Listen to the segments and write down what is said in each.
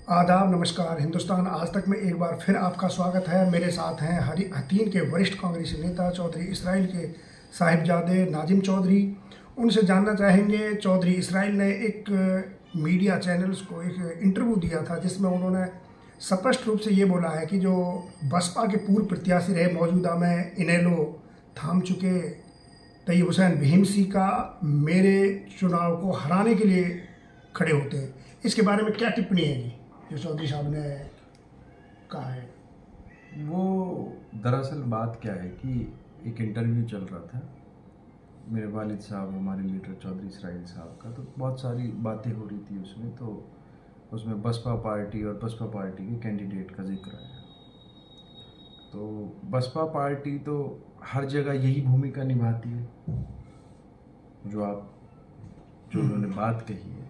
आदाब, नमस्कार। हिंदुस्तान आज तक में एक बार फिर आपका स्वागत है। मेरे साथ हैं हतीन के वरिष्ठ कांग्रेसी नेता चौधरी इसराइल के साहिबजादे नाजिम चौधरी। उनसे जानना चाहेंगे, चौधरी इसराइल ने एक मीडिया चैनल्स को एक इंटरव्यू दिया था जिसमें उन्होंने स्पष्ट रूप से ये बोला है कि जो बसपा के पूर्व प्रत्याशी रहे मौजूदा में इनेलो थाम चुके तैयब हुसैन भीमसी का मेरे चुनाव को हराने के लिए खड़े होते हैं। इसके बारे में क्या टिप्पणी है जी जो चौधरी साहब ने कहा है? वो दरअसल बात क्या है कि एक इंटरव्यू चल रहा था मेरे वालिद साहब, हमारे लीडर चौधरी इसराइल साहब का, तो बहुत सारी बातें हो रही थी उसमें। तो उसमें बसपा पार्टी और बसपा पार्टी के कैंडिडेट का जिक्र आया। तो बसपा पार्टी तो हर जगह यही भूमिका निभाती है जो उन्होंने बात कही है।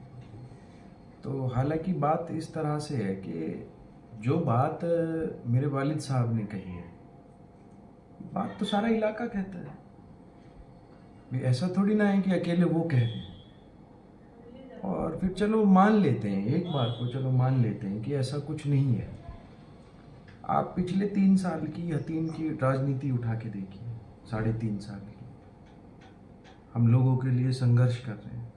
तो हालांकि बात इस तरह से है कि जो बात मेरे वालिद साहब ने कही है, बात तो सारा इलाका कहता है। भी ऐसा थोड़ी ना है कि अकेले वो कह रहे हैं। और फिर चलो मान लेते हैं, एक बार को चलो मान लेते हैं कि ऐसा कुछ नहीं है। आप पिछले 3 साल की हतीन की राजनीति उठा के देखिए, 3.5 साल की। हम लोगों के लिए संघर्ष कर रहे हैं,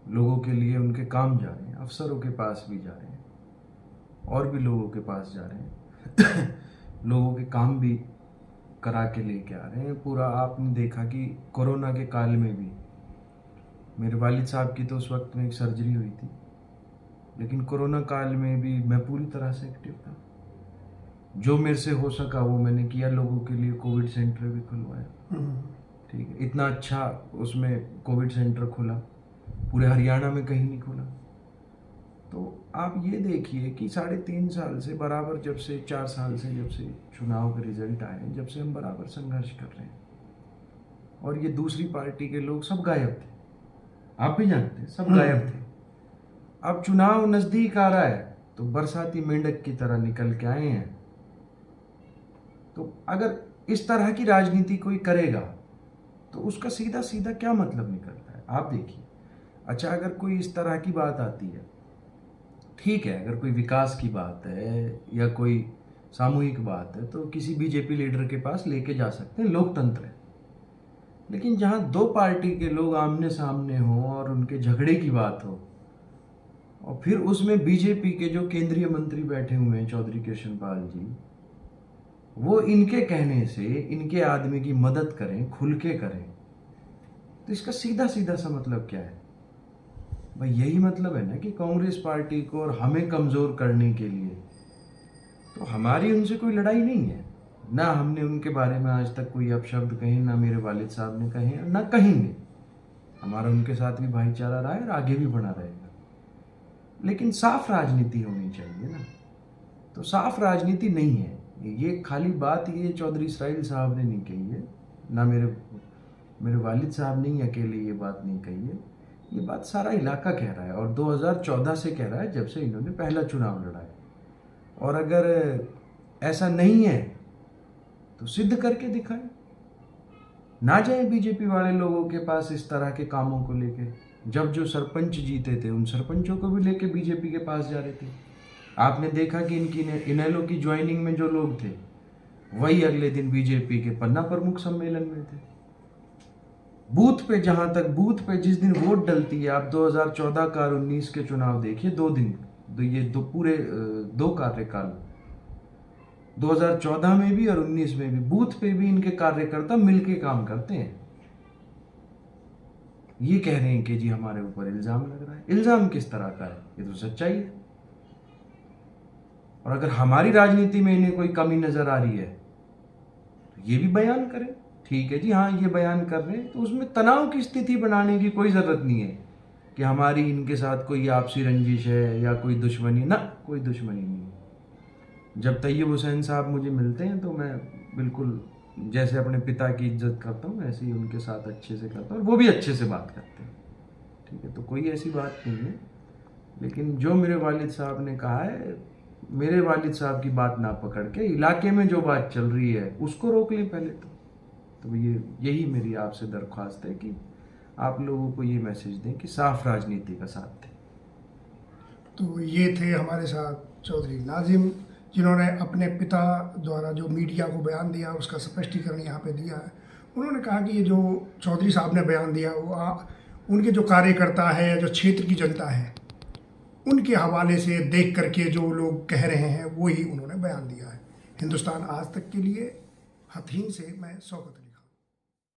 लोगों के लिए उनके काम जा रहे हैं, अफसरों के पास भी जा रहे हैं और भी लोगों के पास जा रहे हैं लोगों के काम भी करा के लेके आ रहे हैं। पूरा आपने देखा कि कोरोना के काल में भी मेरे वालिद साहब की तो उस वक्त में एक सर्जरी हुई थी, लेकिन कोरोना काल में भी मैं पूरी तरह से एक्टिव था। जो मेरे से हो सका वो मैंने किया। लोगों के लिए कोविड सेंटर भी खुलवाया, ठीक है। इतना अच्छा उसमें कोविड सेंटर खुला, पूरे हरियाणा में कहीं नहीं खुला। तो आप ये देखिए कि 3.5 साल से बराबर, जब से 4 साल से जब से चुनाव के रिजल्ट आए, जब से हम बराबर संघर्ष कर रहे हैं। और ये दूसरी पार्टी के लोग सब गायब थे, आप भी जानते हैं, सब गायब थे। अब चुनाव नजदीक आ रहा है तो बरसाती मेंढक की तरह निकल के आए हैं। तो अगर इस तरह की राजनीति कोई करेगा तो उसका सीधा सीधा क्या मतलब निकलता है, आप देखिए। अच्छा, अगर कोई इस तरह की बात आती है, ठीक है, अगर कोई विकास की बात है या कोई सामूहिक बात है तो किसी बीजेपी लीडर के पास लेके जा सकते हैं, लोकतंत्र है। लेकिन जहां 2 पार्टी के लोग आमने सामने हो और उनके झगड़े की बात हो, और फिर उसमें बीजेपी के जो केंद्रीय मंत्री बैठे हुए हैं चौधरी कृष्णपाल जी, वो इनके कहने से इनके आदमी की मदद करें, खुल के करें, तो इसका सीधा सीधा सा मतलब क्या है भाई? यही मतलब है ना कि कांग्रेस पार्टी को और हमें कमजोर करने के लिए। तो हमारी उनसे कोई लड़ाई नहीं है, ना हमने उनके बारे में आज तक कोई अपशब्द कहे, ना मेरे वालिद साहब ने कहे, ना कहेंगे। हमारा उनके साथ भी भाईचारा रहा है और आगे भी बना रहेगा। लेकिन साफ राजनीति होनी चाहिए ना। तो साफ राजनीति नहीं है ये। खाली बात ये चौधरी इसराइल साहब ने नहीं कही है, ना मेरे वालिद साहब ने ही अकेले ये बात नहीं कही है। ये बात सारा इलाका कह रहा है, और 2014 से कह रहा है, जब से इन्होंने पहला चुनाव लड़ा है। और अगर ऐसा नहीं है तो सिद्ध करके दिखाएं। ना जाए बीजेपी वाले लोगों के पास इस तरह के कामों को लेके। जब जो सरपंच जीते थे उन सरपंचों को भी लेके बीजेपी के पास जा रहे थे। आपने देखा कि इनकी इनेलो की ज्वाइनिंग में जो लोग थे वही अगले दिन बीजेपी के पन्ना प्रमुख सम्मेलन में थे। बूथ पे, जहां तक बूथ पे जिस दिन वोट डलती है, आप 2014 का और 19 के चुनाव देखिए, 2 दिन, ये पूरे 2 कार्यकाल, 2014 में भी और 19 में भी, बूथ पे भी इनके कार्यकर्ता मिलके काम करते हैं। ये कह रहे हैं कि जी हमारे ऊपर इल्जाम लग रहा है। इल्जाम किस तरह का है? ये तो सच्चाई है। और अगर हमारी राजनीति में इन्हें कोई कमी नजर आ रही है तो ये भी बयान करें। ठीक है जी, हाँ, ये बयान कर रहे हैं तो उसमें तनाव की स्थिति बनाने की कोई जरूरत नहीं है कि हमारी इनके साथ कोई आपसी रंजिश है या कोई दुश्मनी। ना, कोई दुश्मनी नहीं है। जब तैयब हुसैन साहब मुझे मिलते हैं तो मैं बिल्कुल जैसे अपने पिता की इज्जत करता हूँ ऐसे ही उनके साथ अच्छे से करता हूँ, और वो भी अच्छे से बात करते हैं, ठीक है। तो कोई ऐसी बात नहीं है। लेकिन जो मेरे वालिद साहब ने कहा है, मेरे वालिद साहब की बात ना पकड़ के इलाके में जो बात चल रही है उसको रोक लें पहले तो यही मेरी आपसे दरख्वास्त है कि आप लोगों को ये मैसेज दें कि साफ राजनीति का साथ दें। तो ये थे हमारे साथ चौधरी नाजिम, जिन्होंने अपने पिता द्वारा जो मीडिया को बयान दिया उसका स्पष्टीकरण यहाँ पे दिया है। उन्होंने कहा कि ये जो चौधरी साहब ने बयान दिया वो उनके जो कार्यकर्ता है, जो क्षेत्र की जनता है, उनके हवाले से देख करके जो लोग कह रहे हैं वही उन्होंने बयान दिया है। हिंदुस्तान आज तक के लिए हथीन से मैं शौकत अली।